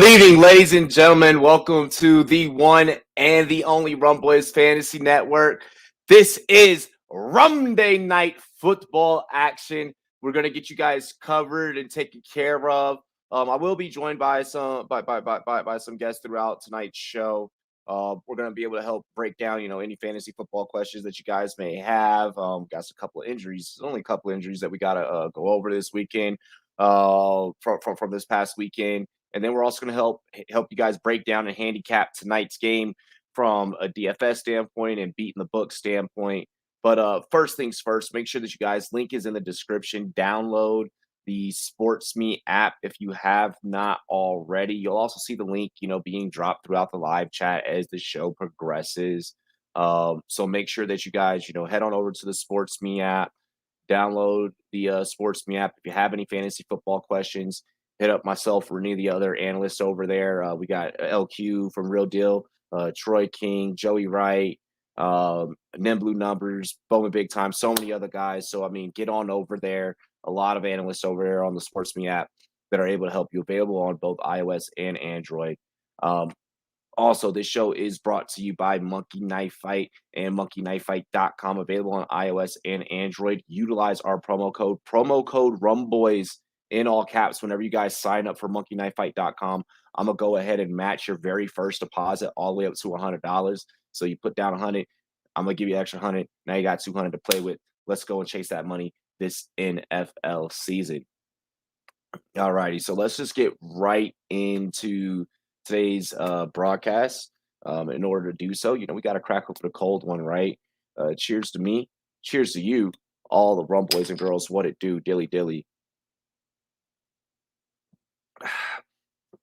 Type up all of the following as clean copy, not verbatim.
Good evening, ladies and gentlemen. Welcome to the one and the only Rumboyz Fantasy Network. This is Rumday Night football action. We're gonna get you guys covered and taken care of. I will be joined by some some guests throughout tonight's show. We're gonna be able to help break down, any fantasy football questions that you guys may have. Got a couple of injuries, only a couple of injuries that we gotta go over this weekend. From this past weekend. And then we're also going to help you guys break down and handicap tonight's game from a DFS standpoint and beating the book standpoint. But first things first, make sure that you guys, link is in the description. Download the SportsMe app if you have not already. You'll also see the link, being dropped throughout the live chat as the show progresses. So make sure that you guys, head on over to the SportsMe app. Download the SportsMe app. If you have any fantasy football questions, hit up myself or any of the other analysts over there. We got LQ from Real Deal, Troy King, Joey Wright, Nim Blue Numbers, Bowman Big Time, so many other guys. So, get on over there. A lot of analysts over there on the SportsMe app that are able to help you, available on both iOS and Android. Also, this show is brought to you by Monkey Knife Fight and monkeyknifefight.com, available on iOS and Android. Utilize our promo code Rumboyz in all caps whenever you guys sign up for monkeyknifefight.com. I'm going to go ahead and match your very first deposit all the way up to $100. So you put down 100, I'm going to give you an extra 100. Now you got 200 to play with. Let's go and chase that money this NFL season. All righty, so let's just get right into today's broadcast. In order to do so, we got to crack open a cold one, right? Cheers to me. Cheers to you, all the rum boys and girls. What it do, dilly dilly.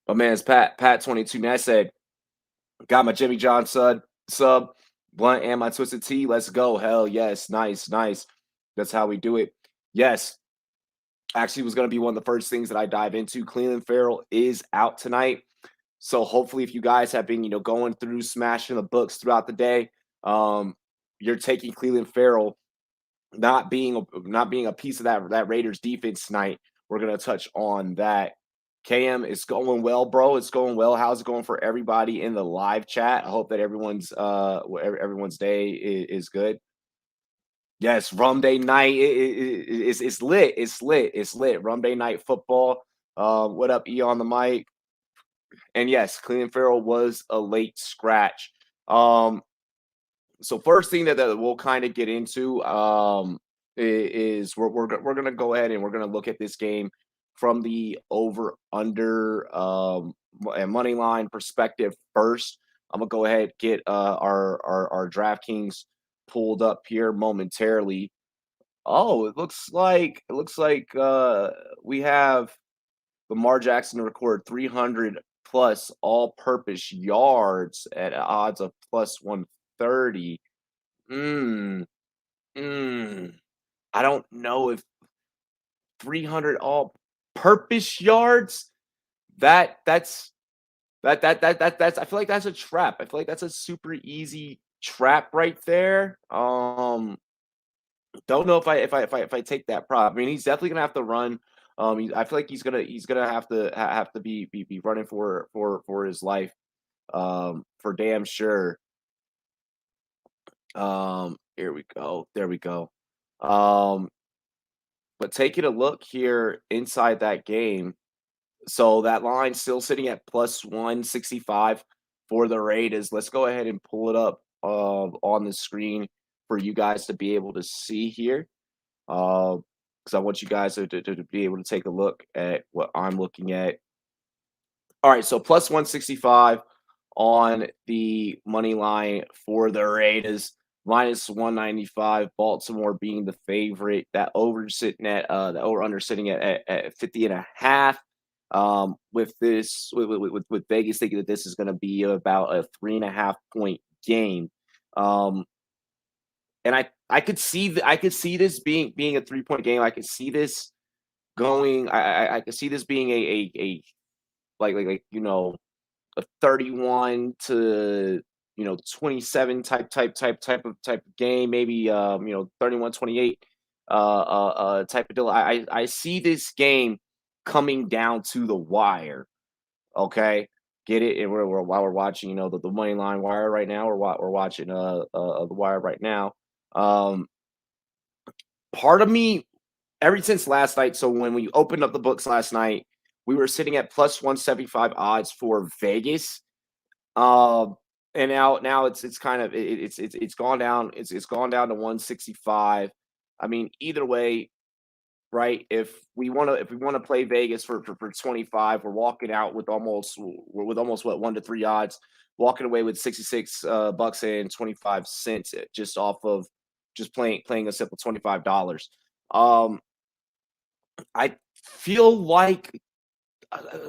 My man's Pat 22. Man, I said, got my Jimmy John sub, blunt, and my twisted tea. Let's go. Hell yes, nice. That's how we do it. Yes. Actually was going to be one of the first things that I dive into. Cleveland Farrell is out tonight. So hopefully if you guys have been, going through smashing the books throughout the day, you're taking Cleveland Farrell not being a piece of that Raiders defense tonight. We're going to touch on that. KM, it's going well, bro. It's going well. How's it going for everybody in the live chat? I hope that everyone's day is good. Yes, Rumday Night it's lit. It's lit. Rumday Night football. What up, E on the mic? And yes, Cleveland Farrell was a late scratch. So first thing that we'll kind of get into is we're gonna go ahead and we're gonna look at this game from the over under and money line perspective first. I'm gonna go ahead, get our DraftKings pulled up here momentarily. Oh, it looks like we have Lamar Jackson to record 300 plus all-purpose yards at odds of plus 130. I don't know if 300 all-purpose yards. That's I feel like that's a trap. I feel like that's a super easy trap right there. Don't know if I take that prop. He's definitely gonna have to run. I feel like he's gonna have to be running for his life, for damn sure. Here we go. There we go. But taking a look here inside that game, so that line still sitting at plus 165 for the Raiders. Let's go ahead and pull it up on the screen for you guys to be able to see here. Because I want you guys to be able to take a look at what I'm looking at. All right, so plus 165 on the money line for the Raiders, minus 195. Baltimore being the favorite. That over sitting at the over under sitting at 50.5. With Vegas thinking that this is going to be about a 3.5 point game. And I could see this being a 3-point game. I could see this going. I could see this being a a 31 to 27 type of game. Maybe 31-28 type of deal. I see this game coming down to the wire. Okay. get it. And while we're watching, the money line wire right now, we're watching the wire right now. Um, Part of me, ever since last night, so when we opened up the books last night, we were sitting at plus 175 odds for Vegas. Um, and now it's kind of it's gone down. It's gone down to 165. I mean, either way, right? If we wanna play Vegas for 25, we're walking out with almost what 1 to 3 odds, walking away with 66 bucks and 25 cents just off of just playing a simple $25. Um, I feel like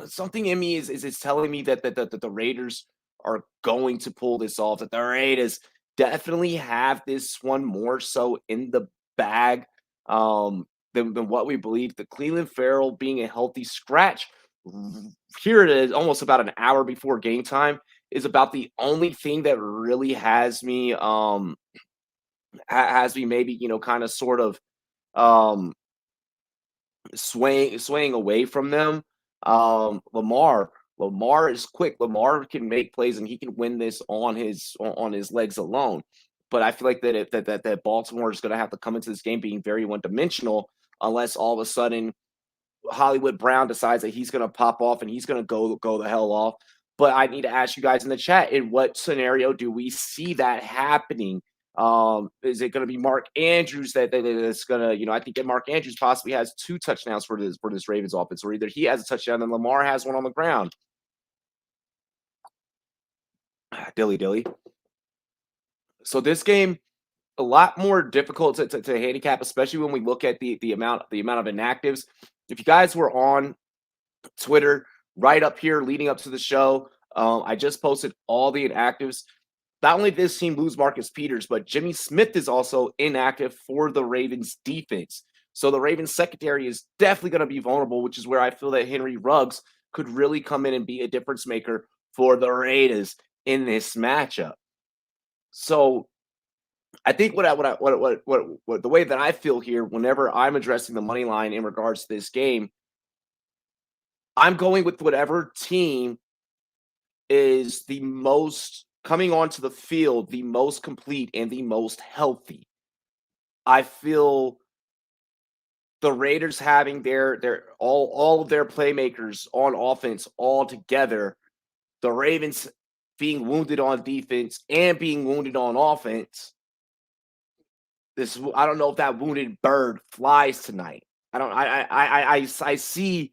something in me is telling me that the Raiders are going to pull this off. That the Raiders definitely have this one more so in the bag than what we believe. The Cleveland Farrell being a healthy scratch here it is, almost about an hour before game time, is about the only thing that really has me maybe kind of sort of um swaying away from them. Lamar is quick. Lamar can make plays and he can win this on his legs alone. But I feel like that Baltimore is going to have to come into this game being very one dimensional unless all of a sudden Hollywood Brown decides that he's going to pop off and he's going to go the hell off. But I need to ask you guys in the chat: in what scenario do we see that happening? Is it going to be Mark Andrews that's going to, I think that Mark Andrews possibly has 2 touchdowns for this Ravens offense, or either he has a touchdown and Lamar has one on the ground. Dilly dilly. So this game a lot more difficult to handicap, especially when we look at the amount of inactives. If you guys were on Twitter right up here leading up to the show. I just posted all the inactives. Not only did this team lose Marcus Peters, but Jimmy Smith is also inactive for the Ravens defense. So the Ravens secondary is definitely going to be vulnerable, which is where I feel that Henry Ruggs could really come in and be a difference maker for the Raiders in this matchup. So I think what the way that I feel here, whenever I'm addressing the money line in regards to this game, I'm going with whatever team is the most coming onto the field, the most complete and the most healthy. I feel the Raiders having their all of their playmakers on offense all together, the Ravens being wounded on defense and being wounded on offense. I don't know if that wounded bird flies tonight. I don't I see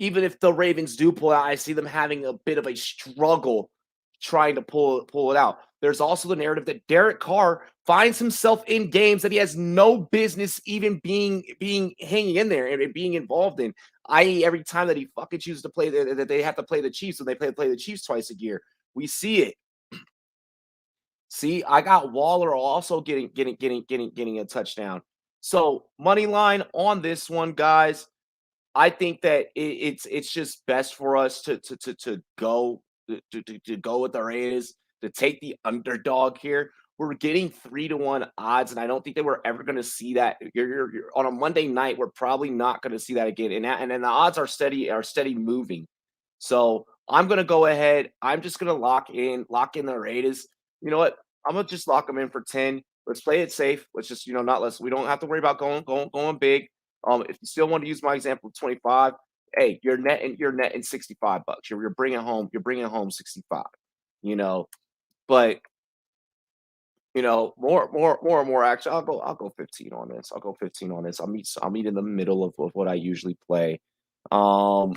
even if the Ravens do pull out, I see them having a bit of a struggle trying to pull it out. There's also the narrative that Derek Carr finds himself in games that he has no business even being hanging in there and being involved in. I.e., every time that he fucking chooses to play, that they have to play the Chiefs, and they play the Chiefs twice a year. We see it. See, I got Waller also getting a touchdown. So money line on this one, guys. I think that it's just best for us to go to go with the Raiders, to take the underdog here. We're getting 3-1 odds, and I don't think that we're ever going to see that. You're on a Monday night. We're probably not going to see that again, and then the odds are steady moving. So I'm going to go ahead. I'm just going to lock in the Raiders. You know what? I'm gonna just lock them in for 10. Let's play it safe. Let's just not let's we don't have to worry about going big. If you still want to use my example of 25, hey, you're netting 65 bucks. You're bringing home 65. You know, but more action. I'll go 15 on this. I'll go 15 on this. I'll meet in the middle of what I usually play. Um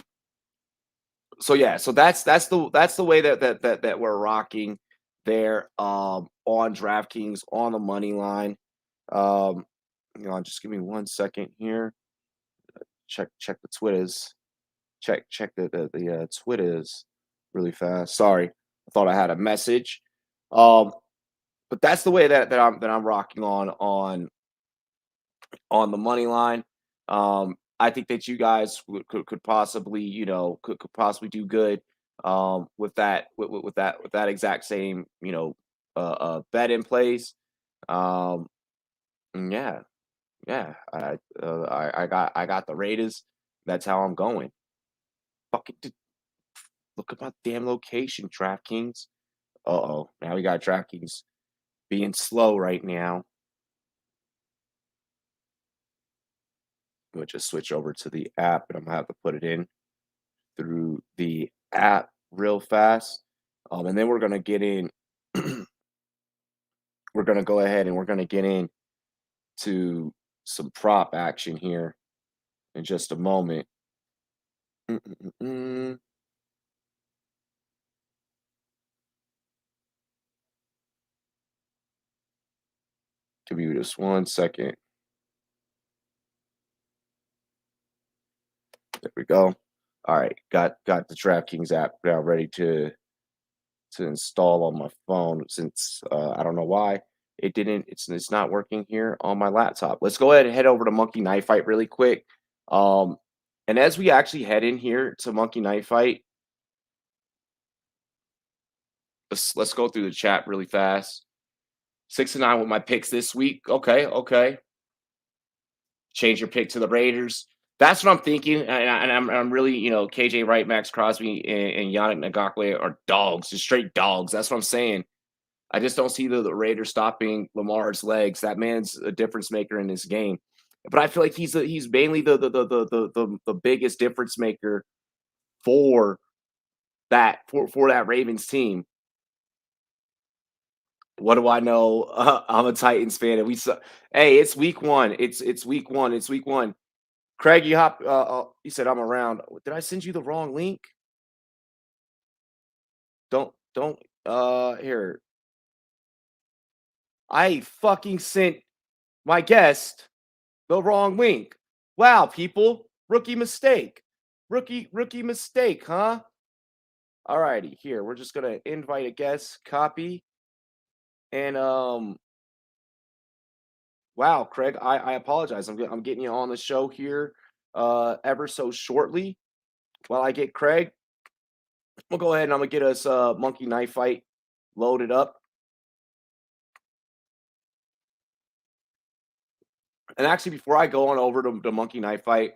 so yeah, so that's the way that we're rocking there on DraftKings on the money line. Um just give me 1 second here. Check the Twitters. Check the Twitters really fast. Sorry, I thought I had a message. Um, but that's the way that I'm rocking on the money line. I think that you guys could possibly could possibly do good with that exact same bet in place. Um, and yeah, I got the Raiders. That's how I'm going. Fucking look at my damn location, DraftKings. Uh-oh. Now we got DraftKings being slow right now. I'm going to just switch over to the app, and I'm going to have to put it in through the app real fast. And then we're going to get in. We're going to go ahead and we're going to get in to some prop action here in just a moment. Mm-mm-mm. Give me just 1 second. There we go. All right, got the DraftKings app now ready to install on my phone since I don't know why it didn't. It's not working here on my laptop. Let's go ahead and head over to Monkey Knife Fight really quick. And as we actually head in here to Monkey Knife Fight, let's go through the chat really fast. 6-9 with my picks this week. Okay. Change your pick to the Raiders. That's what I'm thinking, and I'm really, KJ Wright, Max Crosby, and Yannick Ngakoue are dogs, just straight dogs. That's what I'm saying. I just don't see the Raiders stopping Lamar's legs. That man's a difference maker in this game, but I feel like he's mainly the biggest difference maker for that Ravens team. What do I know? I'm a Titans fan, and hey, it's week one. It's week one. It's week one. Craig, you said I'm around. Did I send you the wrong link? Don't here. I fucking sent my guest the wrong link. Wow, people. Rookie mistake. Rookie mistake, huh? Alrighty, here. We're just gonna invite a guest, copy. And wow, Craig, I apologize. I'm getting you on the show here ever so shortly. While I get Craig, we'll go ahead and I'm gonna get us Monkey Knife Fight loaded up. And actually, before I go on over to the Monkey Knife Fight,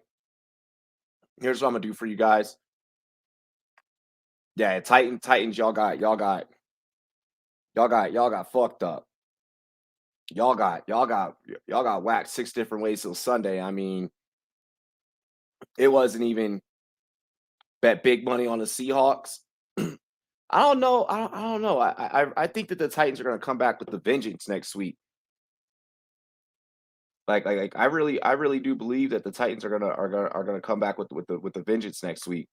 here's what I'm gonna do for you guys. Yeah, Titans, y'all got fucked up. Y'all got whacked 6 different ways till Sunday. I mean, it wasn't even bet big money on the Seahawks. I don't know. I don't know. I think that the Titans are gonna come back with the vengeance next week. Like I really do believe that the Titans are gonna come back with the vengeance next week.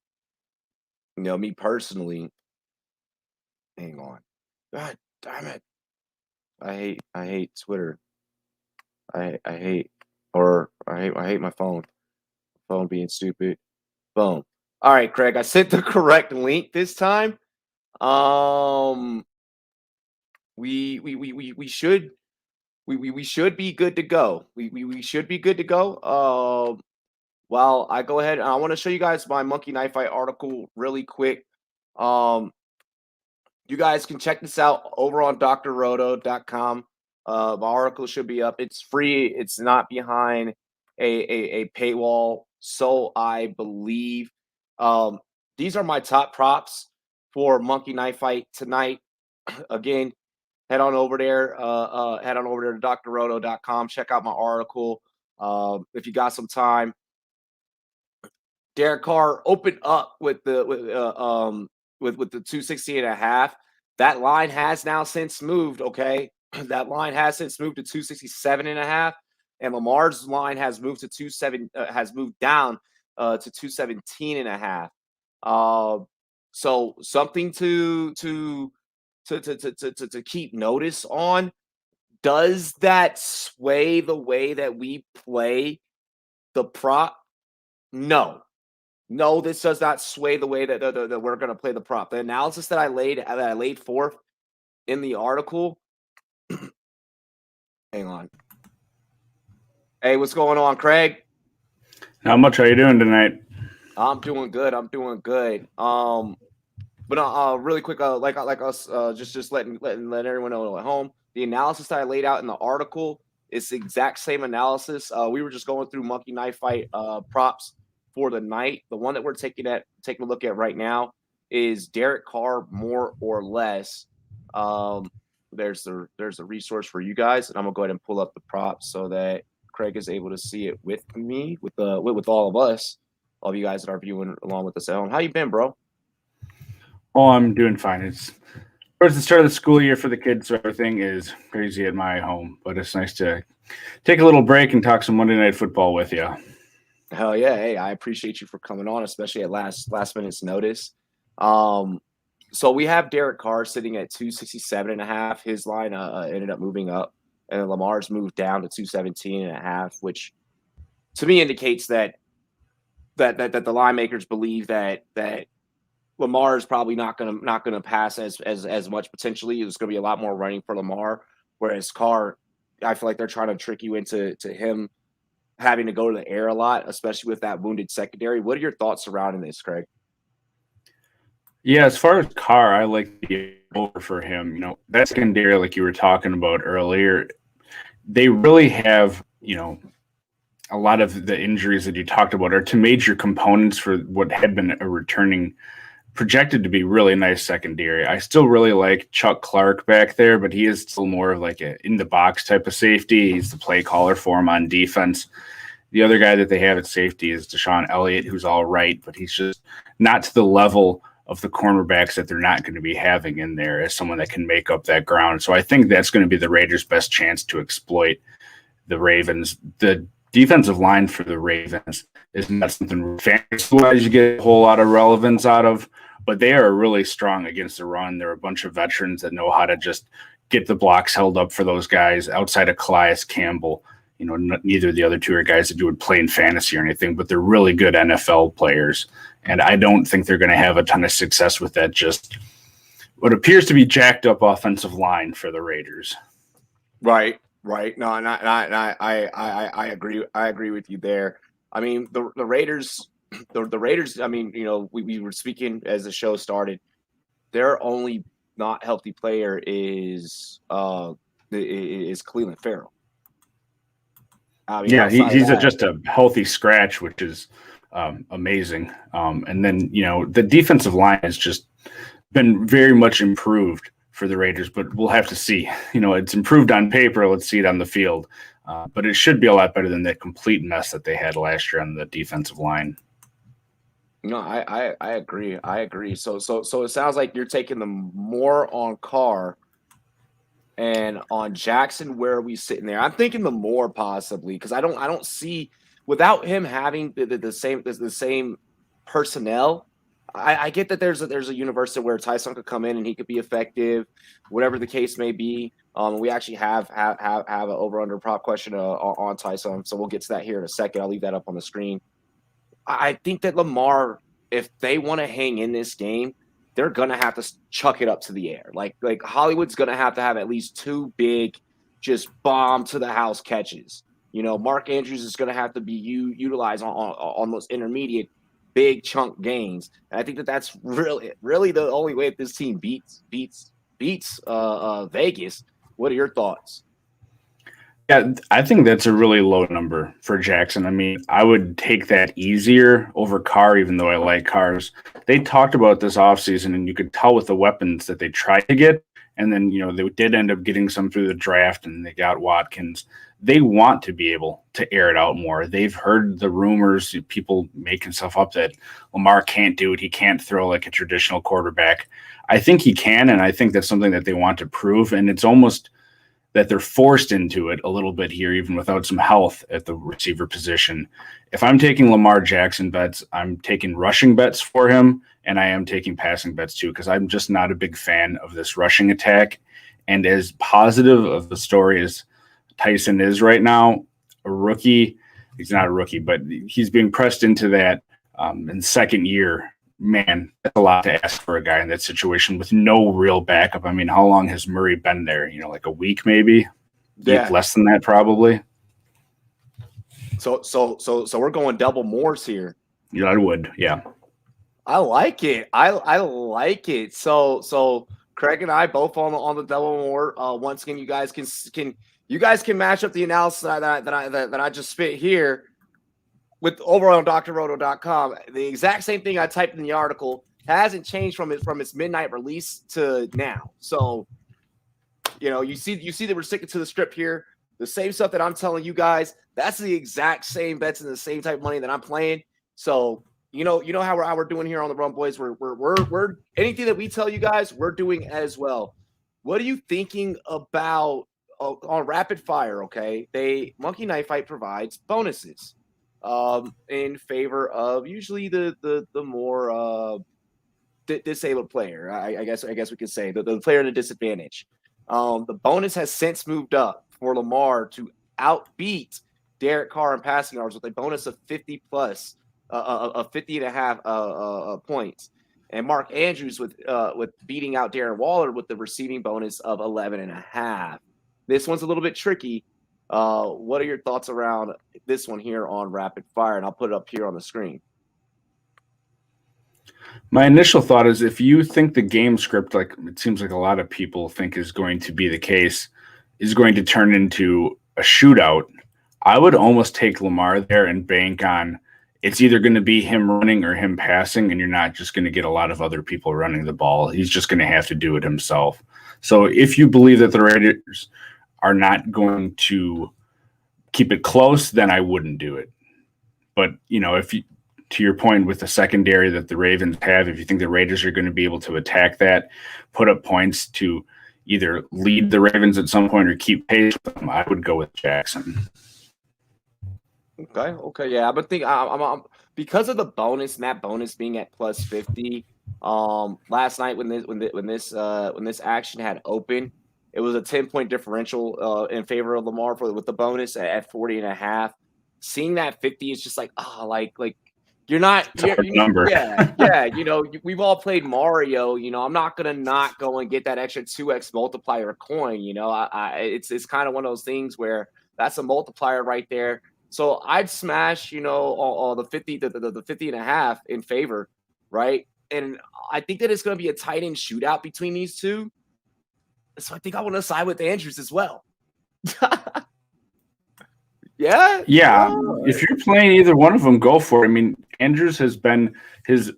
Me personally. Hang on. God damn it. I hate Twitter. I hate I hate my phone. Phone being stupid. Boom. All right, Craig. I sent the correct link this time. We should we should be good to go. We should be good to go. While I go ahead, I want to show you guys my Monkey Knife Fight article really quick. You guys can check this out over on drroto.com. My article should be up. It's free. It's not behind a paywall, so I believe. These are my top props for Monkey Knife Fight tonight. Again, head on over there. Head on over there to drroto.com. Check out my article. If you got some time. Derek Carr opened up with the 260.5. That line has now since moved. Okay, that line has since moved to 267.5, and Lamar's line has moved to 27 has moved down to 217.5. So something to keep notice on. Does that sway the way that we play the prop? No, this does not sway the way that we're going to play the prop. The analysis that I laid forth in the article. Hang on. Hey, what's going on, Craig? How much are you doing tonight? I'm doing good. But really quick, like us, just letting everyone know at home. The analysis that I laid out in the article is the exact same analysis. We were just going through Monkey Knife Fight props for the night. The one that we're taking a look at right now is Derek Carr more or less? There's the resource for you guys, and I'm gonna go ahead and pull up the props so that Craig is able to see it with me, with all of us, all of you guys that are viewing along with us at home. How you been, bro? Oh, I'm doing fine. It's towards the start of the school year for the kids, so everything is crazy at my home. But it's nice to take a little break and talk some Monday Night Football with you. Hell yeah! Hey, I appreciate you for coming on, especially at last minute's notice. So we have Derek Carr sitting at 267.5. His line ended up moving up, and Lamar's moved down to 217.5, which to me indicates that the line makers believe that Lamar is probably not gonna pass as much potentially. There's gonna be a lot more running for Lamar, whereas Carr, I feel like they're trying to trick you into him having to go to the air a lot, especially with that wounded secondary. What are your thoughts surrounding this, Craig? Yeah, as far as Carr, I like the over for him. You know, that secondary, like you were talking about earlier, they really have, a lot of the injuries that you talked about are to major components for what had been a returning, projected to be really nice secondary. I still really like Chuck Clark back there, but he is still more of like a in the box type of safety. He's the play caller for him on defense. The other guy that they have at safety is Deshaun Elliott, who's all right, but he's just not to the level of the cornerbacks that they're not going to be having in there as someone that can make up that ground. So I think that's going to be the Raiders' best chance to exploit the Ravens. The defensive line for the Ravens is not something fantasy-wise you get a whole lot of relevance out of, but they are really strong against the run. They're a bunch of veterans that know how to just get the blocks held up for those guys outside of Calais Campbell. Neither of the other two are guys that would play in fantasy or anything, but they're really good NFL players. And I don't think they're going to have a ton of success with that. Just what appears to be jacked up offensive line for the Raiders. Right. No, and I agree. I agree with you there. I mean, the Raiders. The Raiders. I mean, we were speaking as the show started. Their only not healthy player is Cleveland Farrell. I mean, yeah, he's just a healthy scratch, which is amazing. And then, the defensive line has just been very much improved for the Raiders, but we'll have to see. It's improved on paper. Let's see it on the field. But it should be a lot better than that complete mess that they had last year on the defensive line. No, I agree. I agree. So it sounds like you're taking them more on Carr. And on Jackson, where are we sitting there? I'm thinking the more possibly because I don't see without him having the same personnel. I get that there's a universe where Tyson could come in and he could be effective, whatever the case may be. We actually have an over under prop question on Tyson, so we'll get to that here in a second. I'll leave that up on the screen. I think that Lamar, if they want to hang in this game, they're gonna have to chuck it up to the air. Like Hollywood's gonna have to have at least two big, just bomb to the house catches. Mark Andrews is gonna have to be utilized on those intermediate big chunk gains. And I think that's really the only way that this team beats Vegas. What are your thoughts? Yeah, I think that's a really low number for Jackson. I mean, I would take that easier over Carr, even though I like Carr's. They talked about this offseason, and you could tell with the weapons that they tried to get, and then, they did end up getting some through the draft, and they got Watkins. They want to be able to air it out more. They've heard the rumors, people making stuff up that Lamar can't do it. He can't throw like a traditional quarterback. I think he can, and I think that's something that they want to prove, and it's almost – that they're forced into it a little bit here, even without some health at the receiver position. If I'm taking Lamar Jackson bets, I'm taking rushing bets for him, and I am taking passing bets too, because I'm just not a big fan of this rushing attack. And as positive of the story as Tyson is right now, a rookie, he's not a rookie, but he's being pressed into that in second year. Man, that's a lot to ask for a guy in that situation with no real backup. I mean, how long has Murray been there? Like a week, maybe? Yeah. Less than that, probably. So we're going double Morse here. Yeah, I would. Yeah. I like it. I like it. So Craig and I both on the double Moore. Once again, you guys can match up the analysis that I just spit here with over on drroto.com. The exact same thing I typed in the article hasn't changed from its midnight release to now. So, you see that we're sticking to the script here. The same stuff that I'm telling you guys, that's the exact same bets and the same type of money that I'm playing. So, how we're doing here on the Rumboyz. We're anything that we tell you guys, we're doing as well. What are you thinking about on rapid fire? Okay, Monkey Knife Fight provides bonuses in favor of usually the more disabled player. I guess we could say the player at a disadvantage. The bonus has since moved up for Lamar to outbeat Derek Carr in passing yards with a bonus of 50 plus, of 50 and a half points, and Mark Andrews with beating out Darren Waller with the receiving bonus of 11 and a half. This one's a little bit tricky. What are your thoughts around this one here on rapid fire? And I'll put it up here on the screen. My initial thought is, if you think the game script, like it seems like a lot of people think is going to be the case, is going to turn into a shootout, I would almost take Lamar there and bank on it's either going to be him running or him passing, and you're not just going to get a lot of other people running the ball. He's just going to have to do it himself. So if you believe that the Raiders are not going to keep it close, then I wouldn't do it. But, if you, to your point with the secondary that the Ravens have, if you think the Raiders are going to be able to attack that, put up points to either lead the Ravens at some point or keep pace with them, I would go with Jackson. Okay, yeah, I've been thinking I'm because of the bonus and that bonus being at plus 50. Last night when this action had opened, it was a 10-point differential in favor of Lamar with the bonus at 40 and a half. Seeing that 50 is just like you're not number. Yeah. We've all played Mario. I'm not gonna not go and get that extra 2x multiplier coin. It's kind of one of those things where that's a multiplier right there. So I'd smash, all the 50, the 50 and a half in favor, right? And I think that it's going to be a tight end shootout between these two. So I think I want to side with Andrews as well. Yeah. If you're playing either one of them, go for it. I mean, Andrews has been his,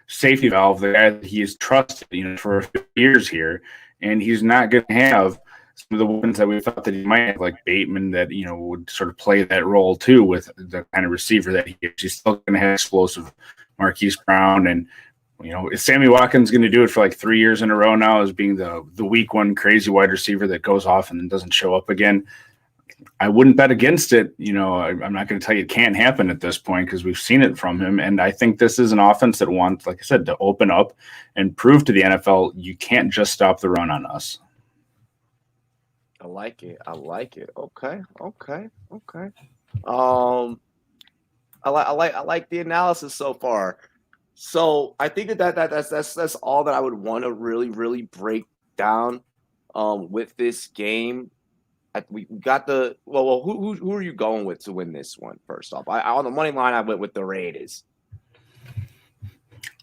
safety valve, the guy that he has trusted, for a few years here, and he's not going to have some of the weapons that we thought that he might have, like Bateman, that would sort of play that role too with the kind of receiver that he is. He's still going to have explosive Marquise Brown, and is Sammy Watkins going to do it for like 3 years in a row now as being the week one crazy wide receiver that goes off and then doesn't show up again? I wouldn't bet against it. I'm not going to tell you it can't happen at this point because we've seen it from him. And I think this is an offense that wants, like I said, to open up and prove to the NFL, you can't just stop the run on us. I like it. Okay. I like the analysis so far. So I think that's all that I would want to really, really break down with this game. We got who are you going with to win this one? First off, on the money line, I went with the Raiders.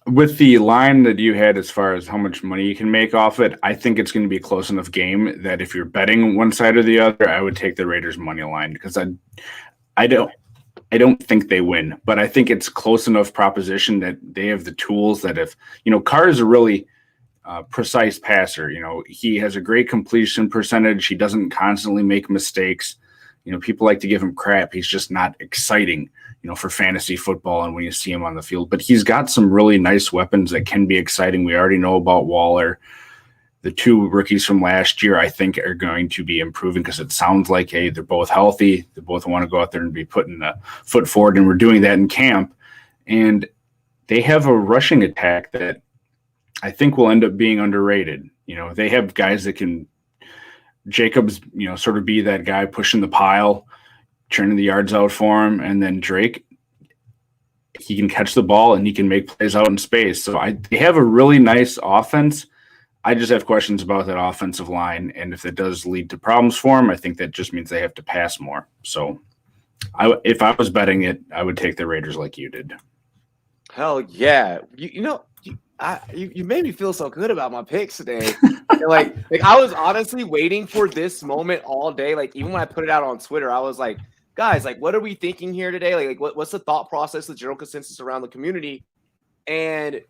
With the line that you had as far as how much money you can make off it, I think it's going to be a close enough game that if you're betting one side or the other, I would take the Raiders money line because I don't think they win, but I think it's close enough proposition that they have the tools that if Carr is a really precise passer. He has a great completion percentage. He doesn't constantly make mistakes. People like to give him crap. He's just not exciting, for fantasy football and when you see him on the field. But he's got some really nice weapons that can be exciting. We already know about Waller. The two rookies from last year, I think, are going to be improving because it sounds like, hey, they're both healthy. They both want to go out there and be putting the foot forward, and we're doing that in camp. And they have a rushing attack that I think will end up being underrated. They have guys that can Jacobs, sort of be that guy pushing the pile, turning the yards out for him. And then Drake, he can catch the ball and he can make plays out in space. So they have a really nice offense. I just have questions about that offensive line. And if it does lead to problems for them, I think that just means they have to pass more. So if I was betting it, I would take the Raiders like you did. Hell yeah. You made me feel so good about my picks today. like I was honestly waiting for this moment all day. Like even when I put it out on Twitter, I was like, guys, like what are we thinking here today? Like what's the thought process, the general consensus around the community? And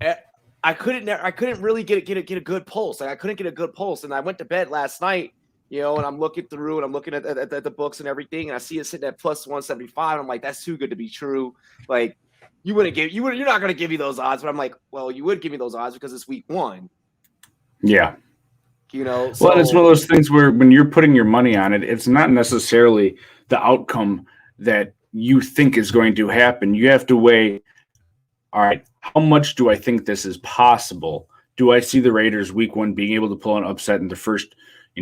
I couldn't really get a good pulse. Like, I couldn't get a good pulse, and I went to bed last night, and I'm looking through and I'm looking at the books and everything, and I see it sitting at plus 175. And I'm like, that's too good to be true. Like, you're not going to give me those odds, but I'm like, well, you would give me those odds because it's week 1. Yeah. So Well, it's one of those things where when you're putting your money on it, it's not necessarily the outcome that you think is going to happen. You have to weigh, all right, how much do I think this is possible? Do I see the Raiders week 1 being able to pull an upset in the first,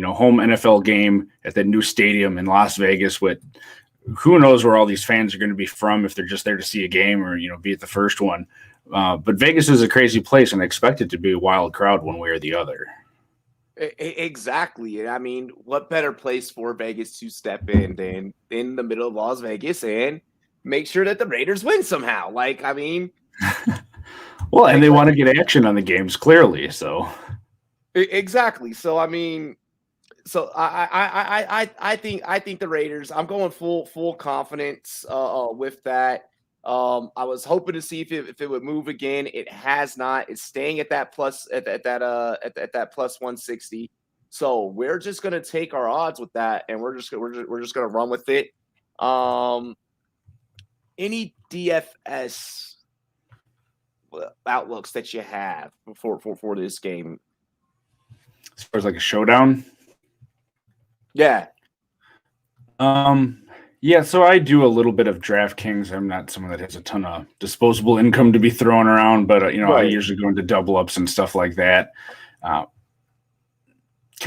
home NFL game at that new stadium in Las Vegas with who knows where all these fans are going to be from, if they're just there to see a game or, be at the first one. But Vegas is a crazy place, and I expect it to be a wild crowd one way or the other. Exactly. I mean, what better place for Vegas to step in than in the middle of Las Vegas and make sure that the Raiders win somehow? Like, I mean, well, and they want to get action on the games, clearly. So exactly. So I mean, I think the Raiders. I'm going full confidence with that. I was hoping to see if it would move again. It has not. It's staying at that plus at that plus 160. So we're just gonna take our odds with that, and we're just gonna run with it. Any DFS outlooks that you have for this game? As far as like a showdown? Yeah. Yeah, so I do a little bit of DraftKings. I'm not someone that has a ton of disposable income to be thrown around, but right. I usually go into double ups and stuff like that. Kind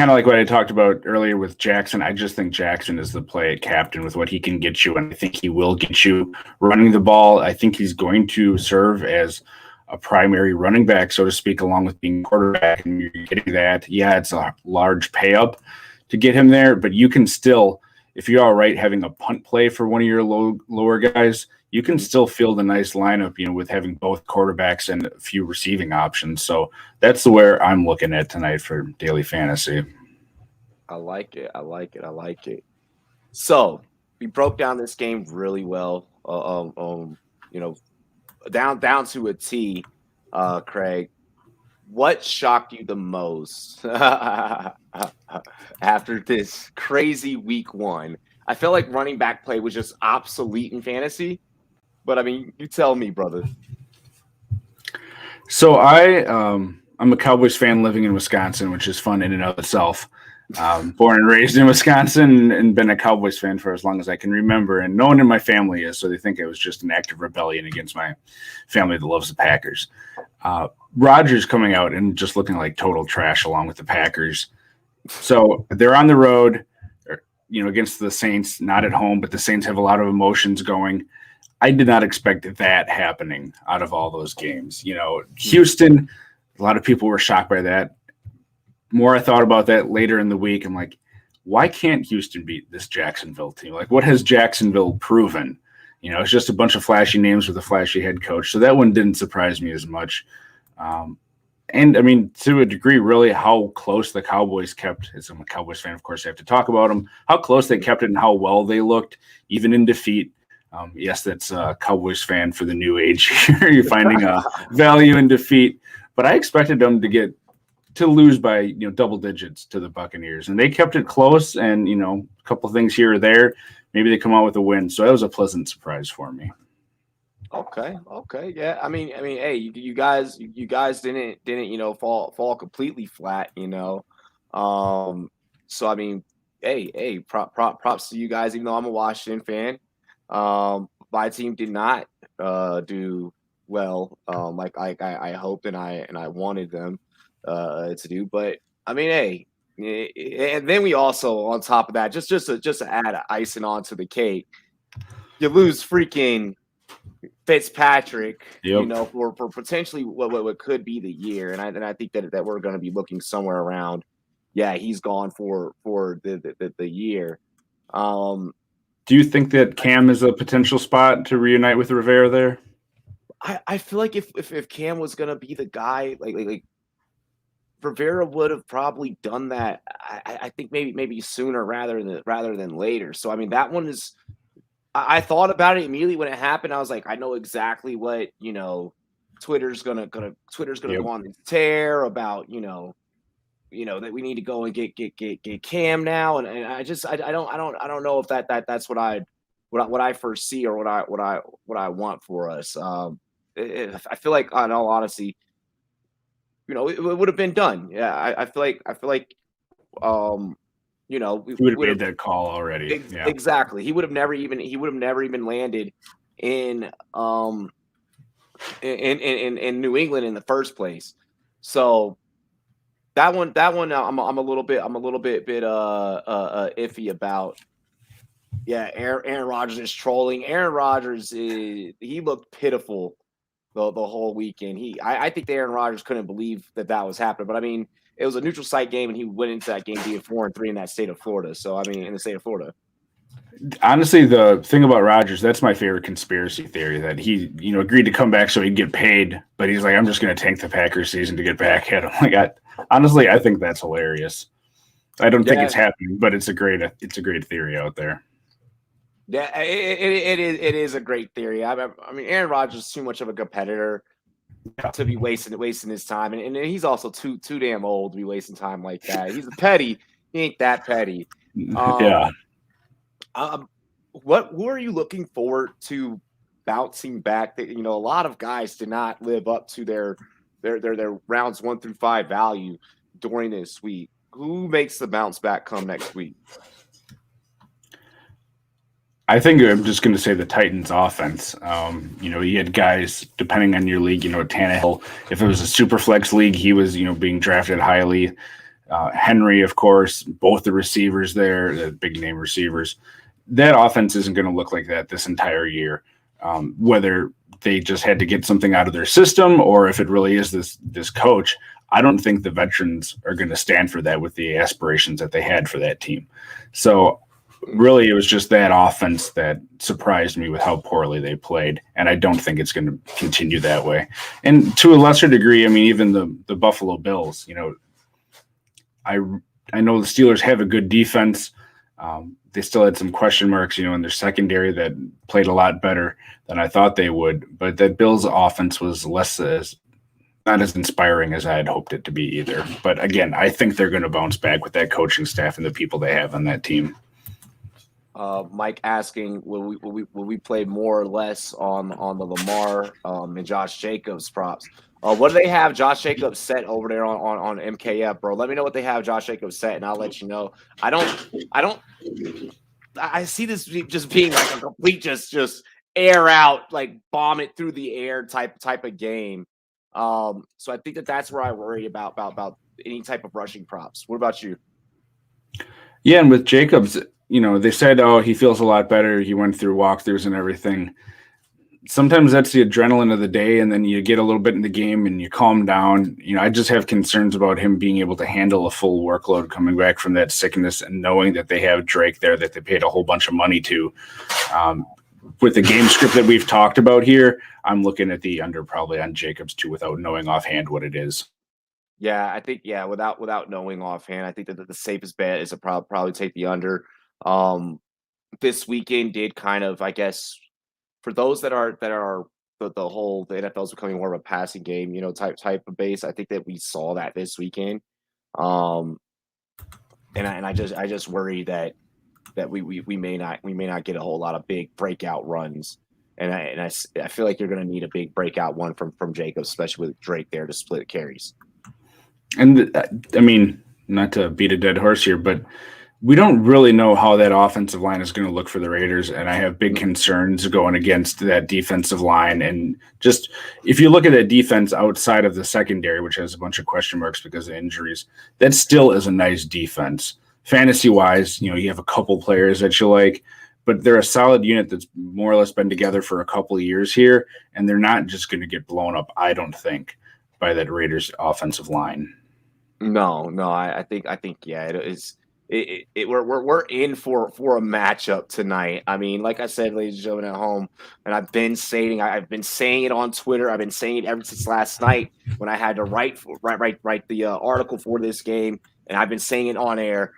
of like what I talked about earlier with Jackson. I just think Jackson is the play at captain with what he can get you, and I think he will get you running the ball. I think he's going to serve as a primary running back, so to speak, along with being quarterback, and you're getting that. Yeah, it's a large pay up to get him there, but you can still, if you're all right having a punt play for one of your lower guys, you can still field a nice lineup, with having both quarterbacks and a few receiving options. So that's where I'm looking at tonight for daily fantasy. I like it. So we broke down this game really well. Down to a T. Craig, what shocked you the most after this crazy week 1? I feel like running back play was just obsolete in fantasy, but I mean, you tell me, brother. So I'm a Cowboys fan living in Wisconsin, which is fun in and of itself. Born and raised in Wisconsin and been a Cowboys fan for as long as I can remember, and no one in my family is, so they think it was just an act of rebellion against my family that loves the Packers. Rodgers coming out and just looking like total trash along with the Packers. So they're on the road, against the Saints, not at home, but the Saints have a lot of emotions going. I did not expect that happening out of all those games. Houston, a lot of people were shocked by that. More I thought about that later in the week, I'm like, why can't Houston beat this Jacksonville team? Like, what has Jacksonville proven? It's just a bunch of flashy names with a flashy head coach. So that one didn't surprise me as much. And I mean, to a degree, really how close the Cowboys kept, as I'm a Cowboys fan, of course, I have to talk about them, how close they kept it and how well they looked, even in defeat. Yes, that's a Cowboys fan for the new age here. You're finding a value in defeat. But I expected them to lose by, double digits to the Buccaneers. And they kept it close and, a couple things here or there. Maybe they come out with a win. So that was a pleasant surprise for me. Okay. Yeah. I mean, hey, you guys didn't, fall completely flat, So I mean, hey, props to you guys, even though I'm a Washington fan. My team did not do well, like I hoped and I wanted them to do. But I mean, hey, and then we also, on top of that, just to add icing onto the cake, you lose freaking Fitzpatrick, yep. For potentially what could be the year, and I think that we're going to be looking somewhere around. Yeah, he's gone for the year. Do you think that Cam is a potential spot to reunite with Rivera there? I feel like if Cam was going to be the guy, like Rivera would have probably done that. I think maybe sooner rather than later. So I mean, that one is. I thought about it immediately when it happened. I was like, I know exactly what Twitter's gonna Yep. go on this tear about that we need to go and get Cam now, and I don't know if that's what I foresee or what I want for us. I feel like, in all honesty, it would have been done. Yeah, I feel like we He would have would made have that call already. Yeah. exactly. He would have never even landed in in New England in the first place. So that one I'm a little bit iffy about. Yeah, Aaron Rodgers is trolling. Aaron Rodgers he looked pitiful the whole weekend. I think that Aaron Rodgers couldn't believe that was happening. But I mean, it was a neutral site game, and he went into that game being 4-3 in that state of Florida. So I mean, in the state of Florida. Honestly, the thing about Rodgers, that's my favorite conspiracy theory, that he, agreed to come back so he'd get paid, but he's like, I'm just going to tank the Packers season to get back at him. Like, honestly, I think that's hilarious. I don't think it's happening, but it's a great theory out there. Yeah, it is a great theory. I mean, Aaron Rodgers is too much of a competitor to be wasting his time, and he's also too damn old to be wasting time like that. He's petty. He ain't that petty. Yeah. Who are you looking forward to bouncing back? That a lot of guys did not live up to their rounds 1 through 5 value during this week. Who makes the bounce back come next week? I think I'm just going to say the Titans offense. You had guys, depending on your league, Tannehill, if it was a super flex league, he was, being drafted highly. Henry, of course, both the receivers there, the big name receivers. That offense isn't going to look like that this entire year. Whether they just had to get something out of their system or if it really is this coach, I don't think the veterans are going to stand for that with the aspirations that they had for that team. So really, it was just that offense that surprised me with how poorly they played, and I don't think it's going to continue that way. And to a lesser degree, I mean, even the Buffalo Bills, I know the Steelers have a good defense. They still had some question marks, in their secondary that played a lot better than I thought they would. But that Bills offense was not as inspiring as I had hoped it to be either. But again, I think they're going to bounce back with that coaching staff and the people they have on that team. Mike asking, will we play more or less on the Lamar and Josh Jacobs props? What do they have Josh Jacobs set over there on MKF, bro? Let me know what they have Josh Jacobs set, and I'll let you know. I see this just being like a complete just air out, like bomb it through the air type of game. So I think that's where I worry about any type of rushing props. What about you? Yeah, and with Jacobs, they said, he feels a lot better. He went through walkthroughs and everything. Sometimes that's the adrenaline of the day, and then you get a little bit in the game and you calm down. I just have concerns about him being able to handle a full workload coming back from that sickness and knowing that they have Drake there that they paid a whole bunch of money to. With the game script that we've talked about here, I'm looking at the under probably on Jacobs too without knowing offhand what it is. Yeah, I think without knowing offhand, I think that the safest bet is to probably take the under. This weekend did kind of, I guess, for those that are the NFL is becoming more of a passing game, type of base. I think that we saw that this weekend, and I just worry that we may not get a whole lot of big breakout runs, and I feel like you're going to need a big breakout one from Jacobs, especially with Drake there to split carries. And I mean, not to beat a dead horse here, but we don't really know how that offensive line is going to look for the Raiders, and I have big concerns going against that defensive line. And just if you look at that defense outside of the secondary, which has a bunch of question marks because of injuries, that still is a nice defense. Fantasy-wise, you have a couple players that you like, but they're a solid unit that's more or less been together for a couple of years here, and they're not just going to get blown up, I don't think, by that Raiders offensive line. No, I think yeah, it is. We're in for a matchup tonight. I mean, like I said, ladies and gentlemen at home, and I've been saying it on Twitter. I've been saying it ever since last night when I had to write the article for this game, and I've been saying it on air.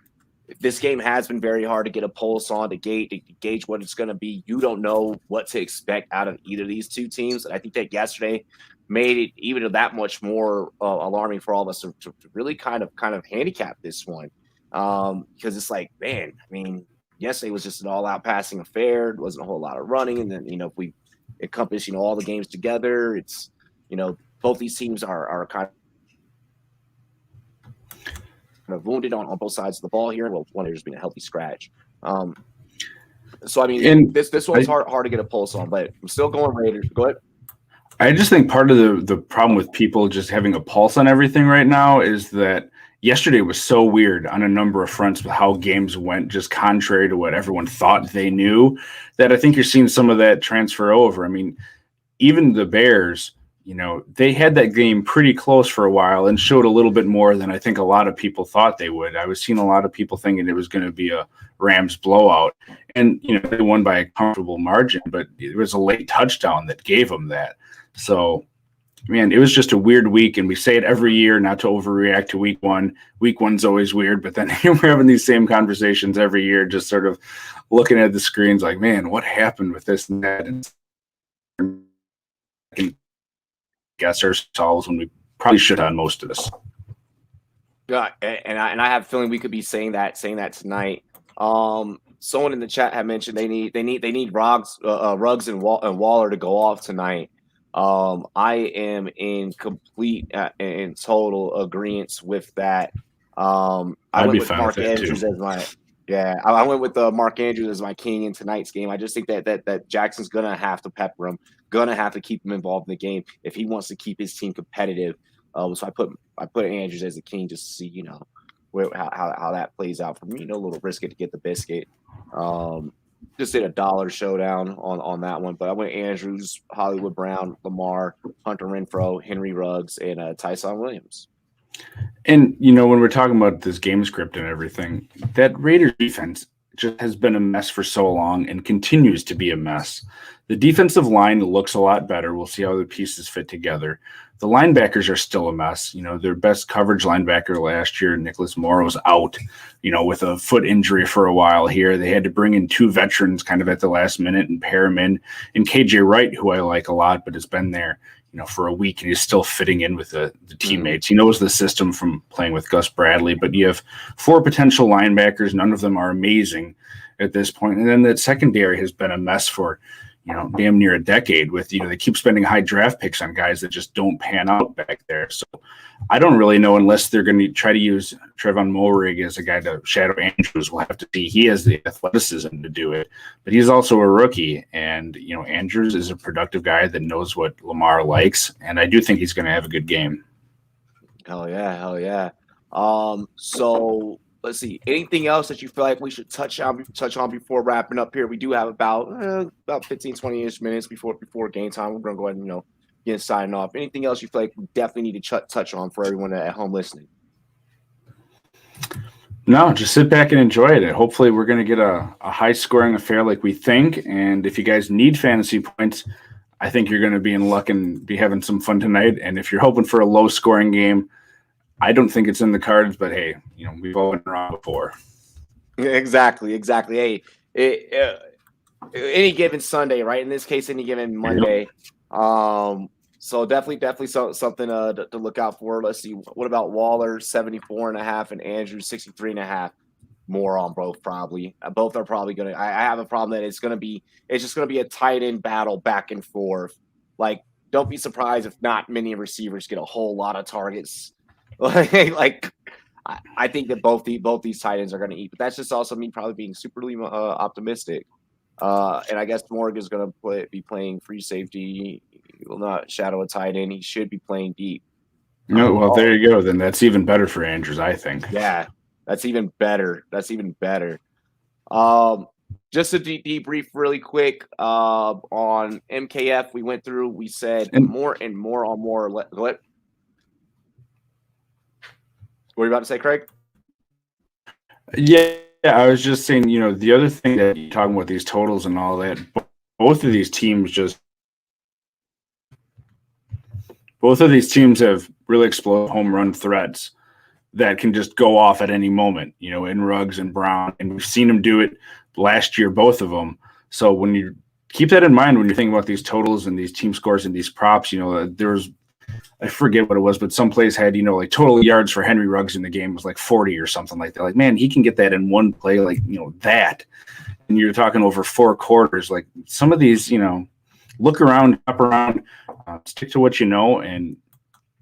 this game has been very hard to get a pulse on, to gauge what it's going to be. You don't know what to expect out of either of these two teams. And I think that yesterday made it even that much more alarming for all of us to really kind of handicap this one. Because it's like, man, I mean, yesterday was just an all-out passing affair. It wasn't a whole lot of running. And then, if we encompass, all the games together, it's, both these teams are kind of wounded on both sides of the ball here. Well, one of just being a healthy scratch. So, I mean, this one's hard to get a pulse on, but I'm still going Raiders. Go ahead. I just think part of the problem with people just having a pulse on everything right now is that yesterday was so weird on a number of fronts with how games went, just contrary to what everyone thought they knew, that I think you're seeing some of that transfer over. I mean, even the Bears, they had that game pretty close for a while and showed a little bit more than I think a lot of people thought they would. I was seeing a lot of people thinking it was going to be a Rams blowout. And, they won by a comfortable margin, but it was a late touchdown that gave them that. So, man, it was just a weird week, and we say it every year not to overreact to week one. Week one's always weird, but then we're having these same conversations every year, just sort of looking at the screens like, man, what happened with this and that? And can guess ourselves when we probably should on most of this. Yeah, and I have a feeling we could be saying that tonight. Someone in the chat had mentioned they need Ruggs and Waller to go off tonight. I am in complete and total agreement with that. I went with Mark Andrews as my I went with Mark Andrews as my king in tonight's game. I just think that Jackson's gonna have to pepper him, gonna have to keep him involved in the game if he wants to keep his team competitive. So I put Andrews as the king just to see how that plays out for me. A little risky to get the biscuit. Just did a dollar showdown on that one, but I went Andrews, Hollywood Brown, Lamar, Hunter Renfrow, Henry Ruggs, and Tyson Williams. And, when we're talking about this game script and everything, that Raiders defense just has been a mess for so long and continues to be a mess. The defensive line looks a lot better. We'll see how the pieces fit together. The linebackers are still a mess. Their best coverage linebacker last year, Nicholas Morrow's out, with a foot injury for a while here. They had to bring in two veterans kind of at the last minute and pair him in. And KJ Wright, who I like a lot, but has been there, for a week, and he's still fitting in with the teammates. He knows the system from playing with Gus Bradley, but you have four potential linebackers. None of them are amazing at this point. And then that secondary has been a mess for damn near a decade with, they keep spending high draft picks on guys that just don't pan out back there. So I don't really know unless they're going to try to use Trevon Moehrig as a guy to shadow Andrews. We'll have to see. He has the athleticism to do it, but he's also a rookie. And, Andrews is a productive guy that knows what Lamar likes. And I do think he's going to have a good game. Hell yeah. So let's see. Anything else that you feel like we should touch on before wrapping up here? We do have about 15, 20-ish minutes before game time. We're going to go ahead and, get signing off. Anything else you feel like we definitely need to touch on for everyone at home listening? No, just sit back and enjoy it. Hopefully we're going to get a high-scoring affair like we think. And if you guys need fantasy points, I think you're going to be in luck and be having some fun tonight. And if you're hoping for a low-scoring game, I don't think it's in the cards, but hey, we've all been wrong before. Exactly. Hey, any given Sunday, right? In this case, any given Monday. So definitely something to look out for. Let's see. What about Waller, 74.5, and Andrews, 63.5? More on both probably. Both are probably going to. I have a problem that it's just going to be a tight end battle back and forth. Like, don't be surprised if not many receivers get a whole lot of targets. Like I think that both these tight ends are going to eat, but that's just also me probably being superly optimistic. And I guess Morgan is going to be playing free safety. He will not shadow a tight end. He should be playing deep. No, well, there you go. Then that's even better for Andrews, I think. Yeah, that's even better. Just a debrief really quick on MKF. We went through. We said more and more on more. Go ahead. What are you about to say, Craig? Yeah, I was just saying, the other thing that you're talking about these totals and all that, both of these teams have really exploded home run threats. that can just go off at any moment, you know, in Ruggs and Brown. And we've seen him do it last year, both of them. So when you keep that in mind, when you're thinking about these totals and these team scores and these props, you know, there was, I forget what it was, but some plays had, you know, like total yards for Henry Ruggs in the game was like 40 or something like that. Like, man, he can get that in one play, like, you know, that. And you're talking over 4 quarters. Like some of these, you know, look around, up around, stick to what you know. And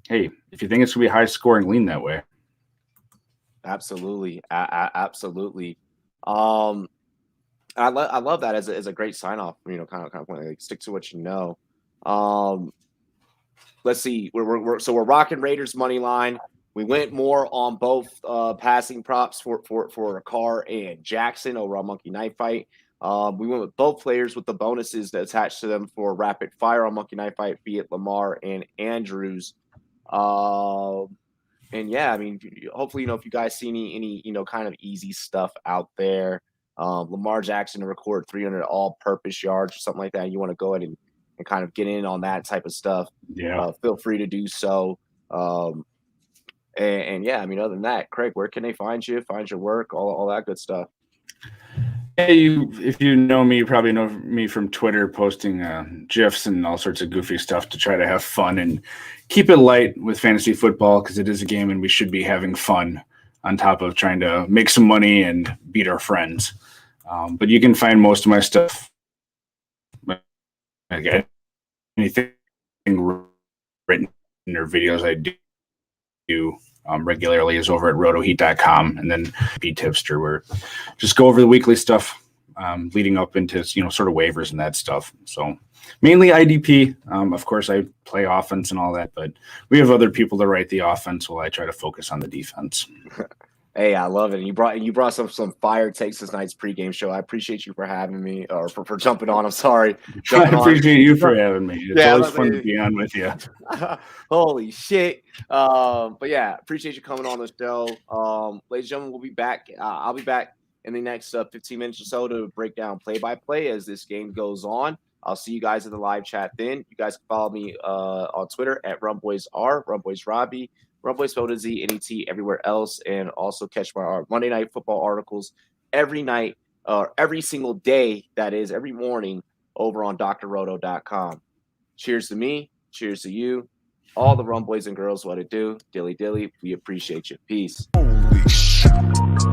hey, if you think it's going to be high scoring, lean that way. Absolutely. Absolutely. I love that as a great sign off, you know, kind of point, like, stick to what you know. Let's see. We're rocking Raiders money line. We went more on both passing props for Carr and Jackson over on Monkey Knife Fight. We went with both players with the bonuses that attached to them for rapid fire on Monkey Knife Fight, be it Lamar and Andrews. And yeah, I mean, hopefully, you know, if you guys see any, you know, kind of easy stuff out there, Lamar Jackson to record 300 all-purpose yards or something like that, and you want to go ahead and kind of get in on that type of stuff, feel free to do so. And yeah, I mean, other than that, Craig, where can they find you, find your work, all that good stuff? Hey, if you know me, you probably know me from Twitter, posting GIFs and all sorts of goofy stuff to try to have fun and keep it light with fantasy football, because it is a game and we should be having fun on top of trying to make some money and beat our friends. But you can find most of my stuff, again, anything written or videos I do regularly is over at rotoheat.com, and then Be Tipster, where just go over the weekly stuff leading up into, you know, sort of waivers and that stuff. So mainly IDP. Of course, I play offense and all that, but we have other people to write the offense while I try to focus on the defense. Hey, I love it. And you brought some fire takes this night's pregame show. I appreciate you for having me, or for jumping on. I'm sorry. I appreciate you for having me. It's always fun to be on with you. Holy shit. But yeah, appreciate you coming on the show. Ladies and gentlemen, we'll be back. I'll be back in the next 15 minutes or so to break down play-by-play as this game goes on. I'll see you guys in the live chat then. You guys can follow me on Twitter at Rumboyz Robbie. Rumboyz spelled a Z, N-E-T, everywhere else, and also catch my Monday Night Football articles every night, or every single day, that is, every morning, over on drroto.com. Cheers to me. Cheers to you. All the Rumboyz and girls, what it do. Dilly dilly. We appreciate you. Peace. Holy shit.